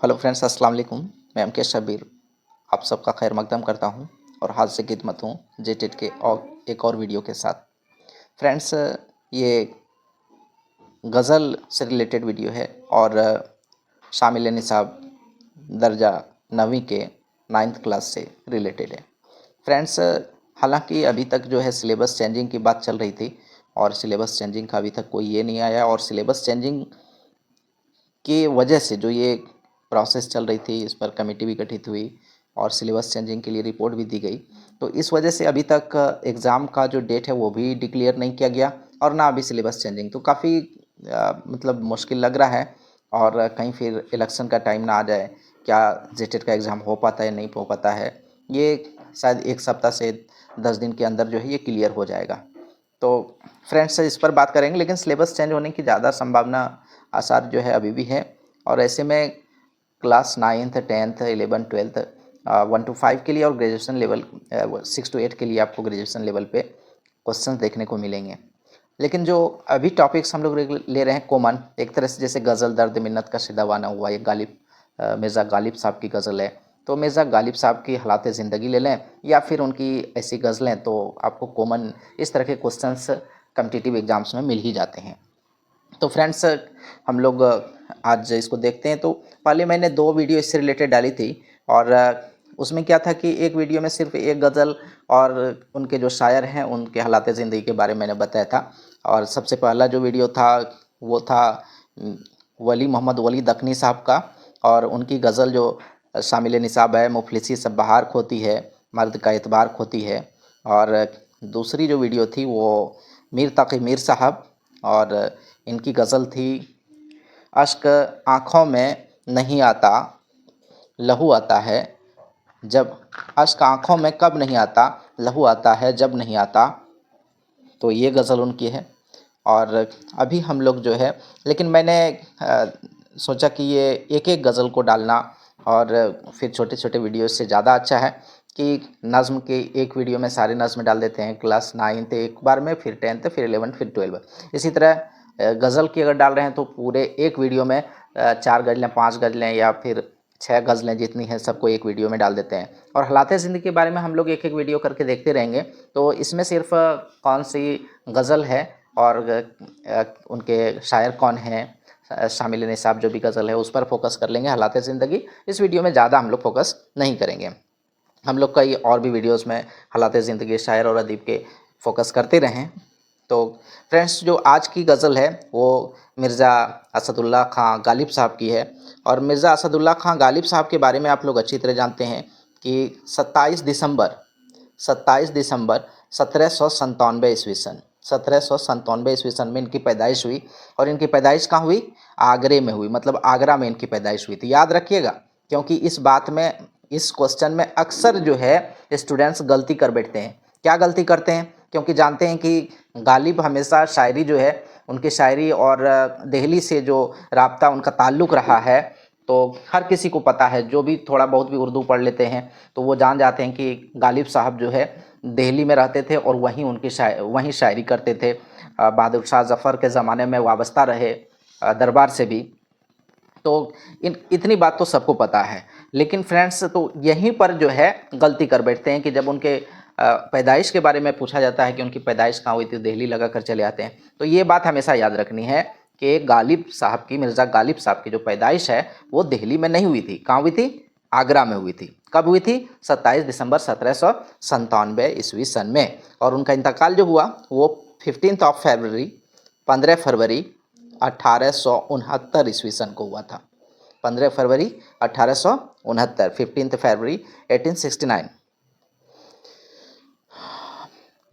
Hello friends, अस्सलाम वालेकुम। मैं एम के शब्बीर आप सबका खैर मकदम करता हूं और हाथ से खिदमत हूं जेटेड के और एक और वीडियो के साथ। फ्रेंड्स, ये गज़ल से रिलेटेड वीडियो है और शामिल निसाब दर्जा 9वीं के 9th क्लास से रिलेटेड है। फ्रेंड्स, हालांकि अभी तक जो है सिलेबस चेंजिंग की बात चल रही थी और सिलेबस चेंजिंग का अभी तक कोई ये नहीं आया और सिलेबस चेंजिंग की वजह से जो ये प्रोसेस चल रही थी इस पर कमेटी भी गठित हुई और सिलेबस चेंजिंग के लिए रिपोर्ट भी दी गई। तो इस वजह से अभी तक एग्ज़ाम का जो डेट है वो भी डिक्लेयर नहीं किया गया और ना अभी सिलेबस चेंजिंग। तो काफ़ी मतलब मुश्किल लग रहा है और कहीं फिर इलेक्शन का टाइम ना आ जाए, क्या जेटेट का एग्ज़ाम हो पाता है नहीं हो पाता है, ये शायद 1 सप्ताह से 10 दिन के अंदर जो है ये क्लियर हो जाएगा। तो फ्रेंड्स, इस पर बात करेंगे, लेकिन सिलेबस चेंज होने की ज़्यादा संभावना आसार जो है अभी भी है। और ऐसे में class 9th 10th 11 12th 1 to 5 के लिए और ग्रेजुएशन लेवल 6 to 8 के लिए आपको ग्रेजुएशन लेवल पे क्वेश्चंस देखने को मिलेंगे। लेकिन जो अभी टॉपिक्स हम लोग ले रहे हैं कॉमन, एक तरह से जैसे गज़ल दर्द मिन्नत का सिदावाना हुआ, ये मिर्ज़ा गालिब साहब की गज़ल है। तो मिर्ज़ा गालिब साहब की हालात ज़िंदगी ले लें या फिर उनकी ऐसी गज़लें, तो आपको कॉमन इस तरह के क्वेश्चंस कॉम्पिटिटिव एग्जाम्स में मिल ही जाते हैं। तो फ्रेंड्स, हम लोग आज इसको देखते हैं। तो पहले मैंने 2 वीडियो इससे रिलेटेड डाली थी और उसमें क्या था कि एक वीडियो में सिर्फ एक गज़ल और उनके जो शायर हैं उनके हालात ज़िंदगी के बारे में मैंने बताया था। और सबसे पहला जो वीडियो था वो था वली मोहम्मद वली दखनी साहब का और उनकी गज़ल जो शामिल निसाब है, मुफलिसी सब बहार खोती है, मर्द का एतबार खोती है। और दूसरी जो वीडियो थी वो मीर तक़ी मीर साहब और इनकी गज़ल थी अश्क आँखों में नहीं आता लहू आता है जब, अश्क आँखों में कब नहीं आता लहू आता है जब नहीं आता। तो ये गज़ल उनकी है। और अभी हम लोग जो है, लेकिन मैंने सोचा कि ये एक एक गज़ल को डालना और फिर छोटे छोटे वीडियो से ज़्यादा अच्छा है कि नज़्म के एक वीडियो में सारे नज़्म डाल देते हैं। क्लास 9th एक बार में, फिर 10th, फिर 11th, फिर 12। इसी तरह गज़ल की अगर डाल रहे हैं तो पूरे एक वीडियो में 4 गज़लें, 5 गज़लें या फिर 6 गज़लें जितनी हैं सबको एक वीडियो में डाल देते हैं। और हालात ज़िंदगी के बारे में हम लोग एक एक वीडियो करके देखते रहेंगे। तो इसमें सिर्फ कौन सी गज़ल है और उनके शायर कौन हैं, शामिल निसाब जो भी गज़ल है उस पर फोकस कर लेंगे। हालात ज़िंदगी इस वीडियो में ज़्यादा हम लोग फोकस नहीं करेंगे। हम लोग कई और भी वीडियोस में हालात ज़िंदगी, शायर और अदीब के फोकस करते रहें। तो फ्रेंड्स, जो आज की गज़ल है वो मिर्ज़ा असदुल्ला खां गालिब साहब की है। और मिर्ज़ा असदुल्ला खां गालिब साहब के बारे में आप लोग अच्छी तरह जानते हैं कि 27 दिसंबर 1797 ईस्वी सन, 1797 ईस्वी सन में इनकी पैदाइश हुई। और इनकी पैदाइश कहाँ हुई? आगरे में हुई, मतलब आगरा में इनकी पैदाइश हुई थी। याद रखिएगा, क्योंकि इस क्वेश्चन में अक्सर जो है स्टूडेंट्स गलती कर बैठते हैं। क्या गलती करते हैं? क्योंकि जानते हैं कि गालिब हमेशा शायरी जो है, उनकी शायरी और दिल्ली से जो राब्ता उनका ताल्लुक़ रहा है, तो हर किसी को पता है, जो भी थोड़ा बहुत भी उर्दू पढ़ लेते हैं तो वो जान जाते हैं कि गालिब साहब जो है दिल्ली में रहते थे और वहीं शायरी करते थे। बहादुर शाह ज़फ़र के ज़माने में वाबस्ता रहे दरबार से भी। तो इतनी बात तो सबको पता है। लेकिन फ्रेंड्स, तो यहीं पर जो है गलती कर बैठते हैं कि जब उनके पैदाइश के बारे में पूछा जाता है कि उनकी पैदाइश कहाँ हुई थी, दिल्ली लगा कर चले आते हैं। तो ये बात हमेशा याद रखनी है कि मिर्ज़ा गालिब साहब की जो पैदाइश है वो दिल्ली में नहीं हुई थी। कहाँ हुई थी? आगरा में हुई थी। कब हुई थी? 27 दिसंबर 1797 ईस्वी सन में। और उनका इंतकाल जो हुआ वो 15 फरवरी 1869 ईस्वी सन को हुआ था। 15 फरवरी 1869, 15 फरवरी 1869।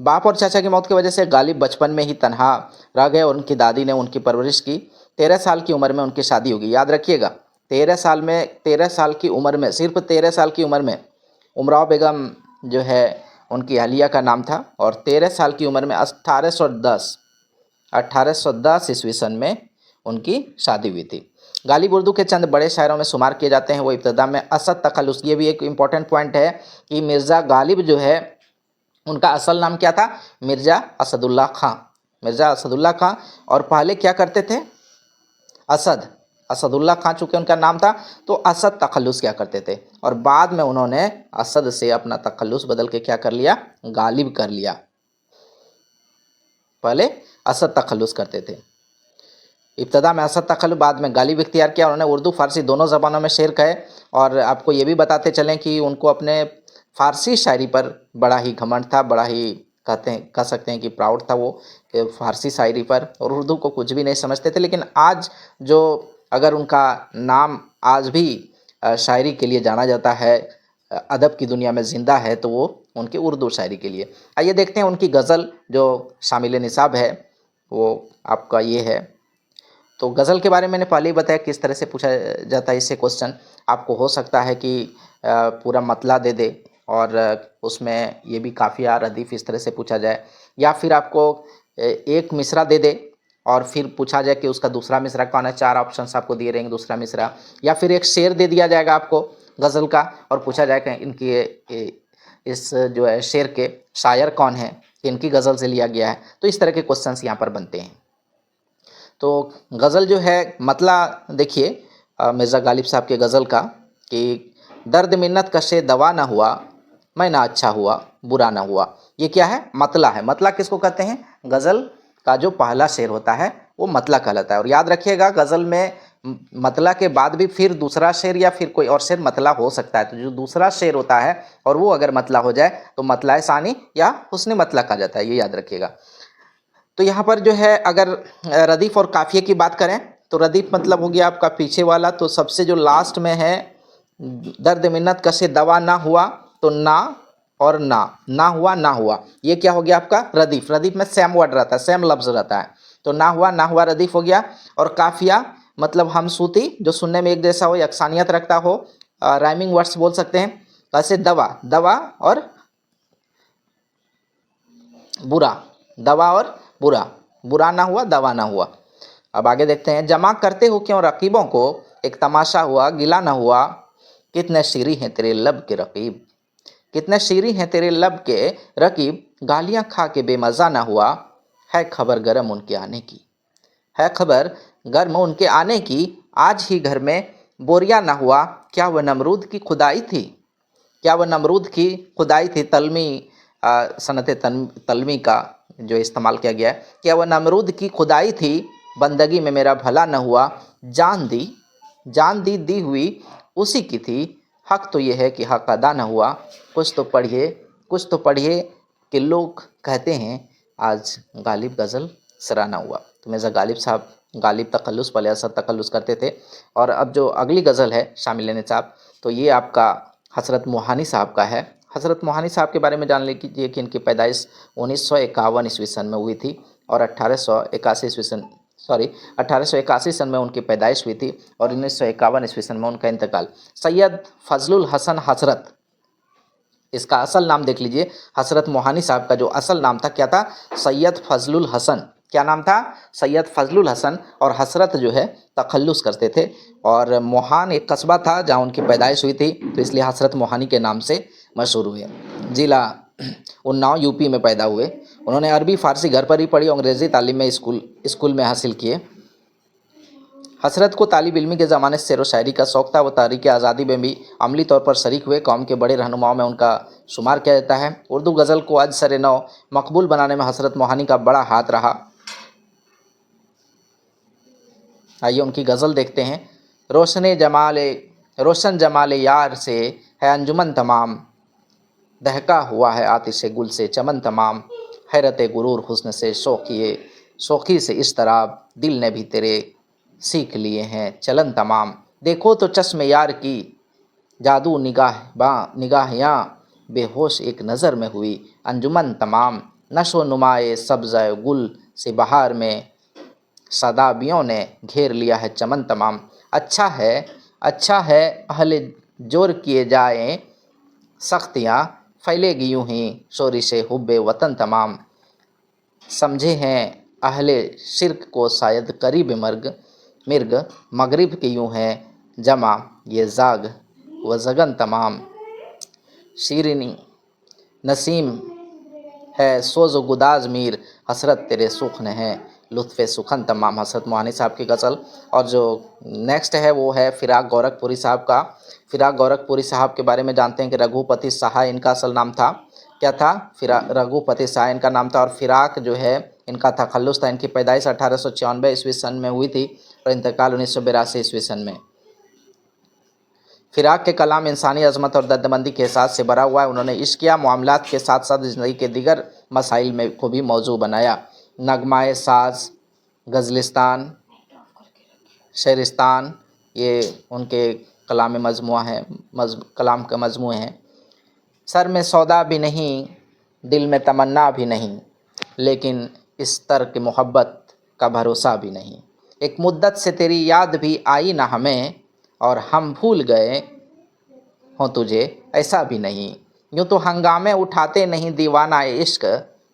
बाप और चाचा की मौत की वजह से गालिब बचपन में ही तनहा रह गए और उनकी दादी ने उनकी परवरिश की। 13 साल की उम्र में उनकी शादी होगी। याद रखिएगा, 13 साल की उम्र में, सिर्फ 13 साल की उम्र में उमराव बेगम जो है उनकी अहलिया का नाम था। और 13 साल की उम्र में 1810 ईस्वी सन में उनकी शादी हुई थी। गालिब उर्दू के चंद बड़े शायरों में शुमार किए जाते हैं। वो इब्तदा में असद तखल्लुस, ये भी एक इम्पॉर्टेंट पॉइंट है कि मिर्ज़ा गालिब जो है उनका असल नाम क्या था? मिर्ज़ा असदुल्ला खां। मिर्ज़ा असदुल्ला खां। और पहले क्या करते थे? असद, असदुल्ला खां चूँकि उनका नाम था, तो असद तखल्लुस क्या करते थे, और बाद में उन्होंने असद से अपना तखल्लुस बदल के क्या कर लिया, गालिब कर लिया। पहले असद तखल्लुस करते थे, इब्तदा में असद तखल्लुस, बाद में गालिब इख्तियार किया। उन्होंने उर्दू फारसी दोनों ज़बानों में शेर कहे। और आपको ये भी बताते चलें कि उनको अपने फ़ारसी शायरी पर बड़ा ही घमंड था, बड़ा ही कह सकते हैं कि प्राउड था वो, कि फ़ारसी शायरी पर, और उर्दू को कुछ भी नहीं समझते थे। लेकिन आज जो अगर उनका नाम आज भी शायरी के लिए जाना जाता है, अदब की दुनिया में ज़िंदा है, तो वो उनकी उर्दू शायरी के लिए। आइए देखते हैं उनकी गज़ल जो शामिल निसाब है वो आपका ये है। तो गज़ल के बारे में मैंने पहले ही बताया किस तरह से पूछा जाता है इससे क्वेश्चन। आपको हो सकता है कि पूरा मतला दे दे, और उसमें ये भी काफ़िया रदीफ़ इस तरह से पूछा जाए, या फिर आपको एक मिसरा दे दे और फिर पूछा जाए कि उसका दूसरा मिसरा कौन है। 4 ऑप्शंस आपको दिए रहेंगे दूसरा मिसरा, या फिर एक शेर दे दिया जाएगा आपको गज़ल का और पूछा जाएगा इनकी इस जो है शेर के शायर कौन है, इनकी गज़ल से लिया गया है। तो इस तरह के क्वेश्चंस यहाँ पर बनते हैं। तो गज़ल जो है मतला देखिए मिर्ज़ा गालिब साहब के गज़ल का, कि दर्द मिन्नत कशे दवा ना हुआ, मैं ना अच्छा हुआ बुरा ना हुआ। ये क्या है, मतला है। मतला किसको कहते हैं, गज़ल का जो पहला शेर होता है वो मतला कहलाता है। और याद रखिएगा गज़ल में मतला के बाद भी फिर दूसरा शेर या फिर कोई और शेर मतला हो सकता है। तो जो दूसरा शेर होता है और वो अगर मतला हो जाए तो मतला सानी या हुस्न मतला कहा जाता है, ये याद रखिएगा। तो यहाँ पर जो है अगर रदीफ़ और काफ़िए की बात करें तो रदीफ़ मतलब हो गया आपका पीछे वाला, तो सबसे जो लास्ट में है दर्द मिन्नत कसे दवा ना हुआ, तो ना और ना हुआ ना हुआ, ये क्या हो गया आपका रदीफ़। रदीफ़ में सेम वर्ड रहता है, सेम लफ्ज़ रहता है। तो ना हुआ रदीफ़ हो गया। और काफ़िया मतलब हमसूती, जो सुनने में एक जैसा हो, यकसानियत रखता हो, राइमिंग वर्ड्स बोल सकते हैं। कैसे दवा और बुरा, दवा और बुरा ना हुआ दवा ना हुआ। अब आगे देखते हैं, जमा करते हो क्यों रकीबों को, एक तमाशा हुआ गिला ना हुआ, कितने शीरी हैं तेरे लब के रकीब, कितने शीरी हैं तेरे लब के रकीब, गालियां खा के बेमज़ा ना हुआ, है खबर गर्म उनके आने की, है खबर गर्म उनके आने की, आज ही घर में बोरिया ना हुआ, क्या वह नमरूद की खुदाई थी, क्या वह नमरूद की खुदाई थी। तलमी सनत तलमी का जो इस्तेमाल किया गया है, क्या वह नमरूद की खुदाई थी, बंदगी में मेरा भला न हुआ, जान दी हुई उसी की थी, हक तो ये है कि हक अदा न हुआ, कुछ तो पढ़िए कि लोग कहते हैं आज गालिब गज़ल सराहना हुआ। तो मिर्ज़ा गालिब साहब गालिब तखल्लुस पहले असद तखल्लुस करते थे। और अब जो अगली गज़ल है शामिल निसाब, तो ये आपका हज़रत मोहानी साहब का है। हज़रत मोहानी साहब के बारे में जान लीजिए कि इनकी पैदाइश 1951 ईस्वी सन में हुई थी, और 1881 सन में उनकी पैदाइश हुई थी, और 1951 ईस्वी सन में उनका इंतकाल। सैयद फजलुल हसन हज़रत, इसका असल नाम देख लीजिए। हज़रत मोहानी साहब का जो असल नाम था क्या था, सैयद फजलुल हसन। क्या नाम था, सैयद फजलुल हसन। और हसरत जो है तखल्लुस करते थे। और मोहान एक कस्बा था जहाँ उनकी पैदाइश हुई थी, तो इसलिए हसरत मोहानी के नाम से मशहूर हुए। जिला उन्नाव यूपी में पैदा हुए। उन्होंने अरबी फ़ारसी घर पर ही पढ़ी, अंग्रेज़ी तालीम में स्कूल में हासिल किए। हसरत को तालिब इल्मी के ज़माने से शेर व शायरी का शौक़ था। वो तहरीक आज़ादी में भी अमली तौर पर शरीक हुए। कौम के बड़े रहनुमाओं में उनका शुमार किया जाता है। उर्दू गज़ल को आज सर नौ मकबूल बनाने में हसरत मोहानी का बड़ा हाथ रहा। आइए उनकी गज़ल देखते हैं। रोशन जमाल यार से है अंजुमन तमाम, दहका हुआ है आतिश गुल से चमन तमाम, हैरत गुरूर हुस्न से शौक़ी से इस तरह दिल ने भी तेरे सीख लिए हैं चलन तमाम, देखो तो चश्म यार की जादू निगाहियाँ बेहोश एक नज़र में हुई अंजुमन तमाम, नशो नुमाए सब्ज़ गुल से बहार में सदाबियों ने घेर लिया है चमन तमाम, अच्छा है अहले जोर किए जाएं सख्तियाँ, फैलेगी यूं ही शोरिशे हुब्बे वतन तमाम, समझे हैं अहले शिर्क को शायद करीब मिर्ग, मगरिब के यूं है जमा ये जाग व जगन तमाम, शीरिनी नसीम है सोज़ गुदाज मीर, हसरत तेरे सुख्न है लुत्फ़ सुखन तमाम, हज़रत मोहानी साहब की गज़ल। और जो नेक्स्ट है वो है फ़िराक गोरखपुरी साहब का। फ़िराक गोरखपुरी साहब के बारे में जानते हैं कि रघुपति सहाय इनका असल नाम था। क्या था? रघुपति सहाय इनका नाम था। और फ़िराक जो है इनका तखल्लुस था। इनकी पैदाइश 1896 ईस्वी सन में हुई थी और इंतकाल 1982 ईस्वी सन में। फ़िराक के कलाम इंसानी अज़मत और दर्दमंदी के एहसास से भरा हुआ है। उन्होंने इश्किया मामलात के साथ साथ ज़िंदगी के दीगर मसाइल में को भी मौजू बनाया। नगमाए साज, गज़लिस्तान, शेरिस्तान, ये उनके कलाम मजमुआ है, कलाम के मजमूए हैं। सर में सौदा भी नहीं, दिल में तमन्ना भी नहीं, लेकिन इस तर्क मोहब्बत का भरोसा भी नहीं। एक मुद्दत से तेरी याद भी आई ना हमें, और हम भूल गए हों तुझे ऐसा भी नहीं। यूँ तो हंगामे उठाते नहीं दीवाना इश्क,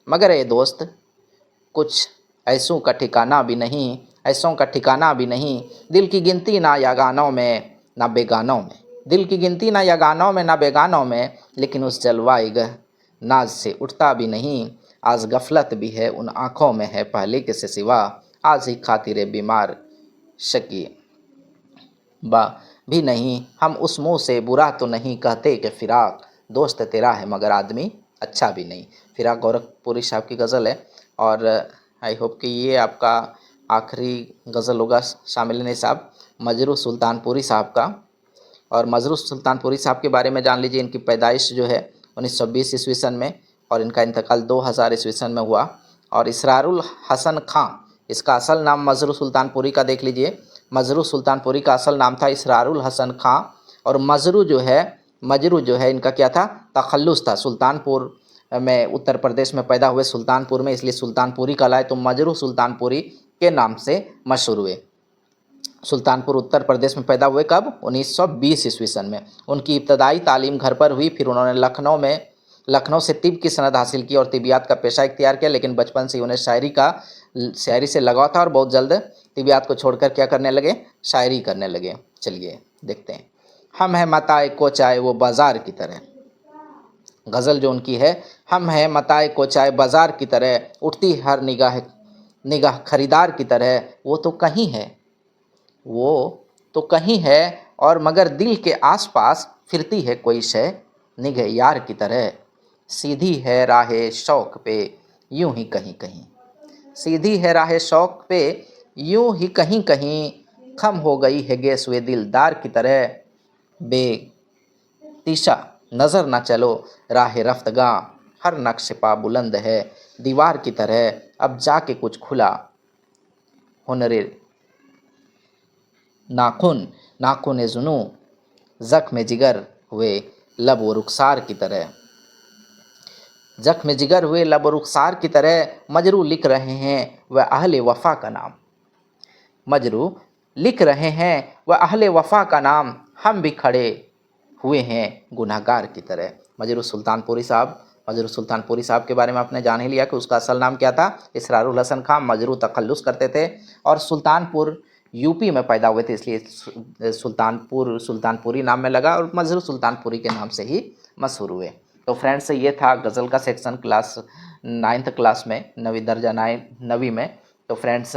मगर ए दोस्त कुछ ऐसों का ठिकाना भी नहीं, ऐसों का ठिकाना भी नहीं। दिल की गिनती ना या गानों में ना बेगानों में, दिल की गिनती ना या गानों में ना बेगानों में, लेकिन उस जलवाएगह नाज से उठता भी नहीं। आज गफलत भी है उन आँखों में है पहले के से सिवा, आज ही खातिरे बीमार शकी बा भी नहीं। हम उस मुँह से बुरा तो नहीं कहते कि फ़िराक दोस्त तेरा है मगर आदमी अच्छा भी नहीं। फ़िराक गोरखपुरी साहब की गज़ल है। और आई होप कि ये आपका आखिरी गज़ल होगा शामिल निसाब मजरू सुल्तानपुरी साहब का। और मजरू सुल्तानपुरी साहब के बारे में जान लीजिए। इनकी पैदाइश जो है 1920 ईस्वी सन में और इनका इंतकाल 2000 ईस्वी सन में हुआ। और इसरारुल हसन खां, इसका असल नाम मजरू सुल्तानपुरी का देख लीजिए। मजरू सुल्तानपुरी का असल नाम था इसरारुल हसन खां। और मजरू जो है इनका क्या था? तखल्लुस था। सुल्तानपुर में उत्तर प्रदेश में पैदा हुए, सुल्तानपुर में, इसलिए सुल्तानपुरी कहलाए। तो मजरू सुल्तानपुरी के नाम से मशहूर हुए। सुल्तानपुर उत्तर प्रदेश में पैदा हुए कब? 1920 ईस्वी सन में। उनकी इब्तदाई तालीम घर पर हुई। फिर उन्होंने लखनऊ से तिब की सनद हासिल की और तिबियात का पेशा इख्तियार किया। लेकिन बचपन से उन्हें शायरी से लगाव था और बहुत जल्द तिबियात को छोड़कर क्या करने लगे? शायरी करने लगे। चलिए देखते हैं। हम हैं मताए कोचाए वो बाज़ार की तरह, गज़ल जो उनकी है, हम हैं मताए कोचाए बाज़ार की तरह, उठती हर निगाह खरीदार की तरह। वो तो कहीं है और मगर दिल के आसपास फिरती है कोई शय निगह यार की तरह। सीधी है राहे शौक पे यूं ही कहीं कहीं, सीधी है राहे शौक पे यूं ही कहीं कहीं, खम हो गई है गेसुए दिलदार की तरह। बेतिशा नज़र न चलो राह रफ्तगां, हर नक्श पा बुलंद है दीवार की तरह। अब जाके कुछ खुला हुनरे नाखून जुनू, ज़ख्म जिगर हुए लब व रुखसार की तरह। ज़ख्म जिगर हुए लब व रुखसार की तरह मजरू लिख रहे हैं वह अहले वफ़ा का नाम। मजरू लिख रहे हैं वह अहले वफ़ा का नाम, हम भी खड़े हुए हैं गुनहगार की तरह। मजरू सुल्तानपुरी साहब के बारे में आपने जान ही लिया कि उसका असल नाम क्या था? इसरारुल हसन खां। मजरू तखल्लुस करते थे और सुल्तानपुर यूपी में पैदा हुए थे, इसलिए सुल्तानपुरी नाम में लगा और मजरू सुल्तानपुरी के नाम से ही मशहूर हुए। तो फ्रेंड्स, ये था गज़ल का सेक्शन क्लास 9th क्लास में, 9वीं में। तो फ्रेंड्स,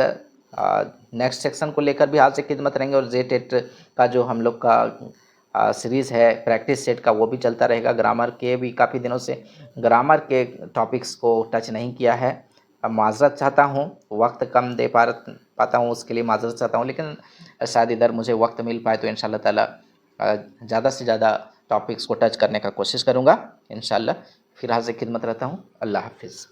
नेक्स्ट सेक्शन को लेकर भी हाल से खिदमत रहेंगे। और जेटेट का जो हम लोग का सीरीज़ है प्रैक्टिस सेट का, वो भी चलता रहेगा। ग्रामर के भी काफ़ी दिनों से ग्रामर के टॉपिक्स को टच नहीं किया है। अब माज़रत चाहता हूँ, वक्त कम दे पाता हूँ, उसके लिए माज़रत चाहता हूँ। लेकिन शायद इधर मुझे वक्त मिल पाए तो इंशाल्लाह ताला ज़्यादा से ज़्यादा टॉपिक्स को टच करने का कोशिश करूँगा इंशाल्लाह। फिर हाज़िर खिदमत रहता हूँ। अल्लाह हाफ़िज़।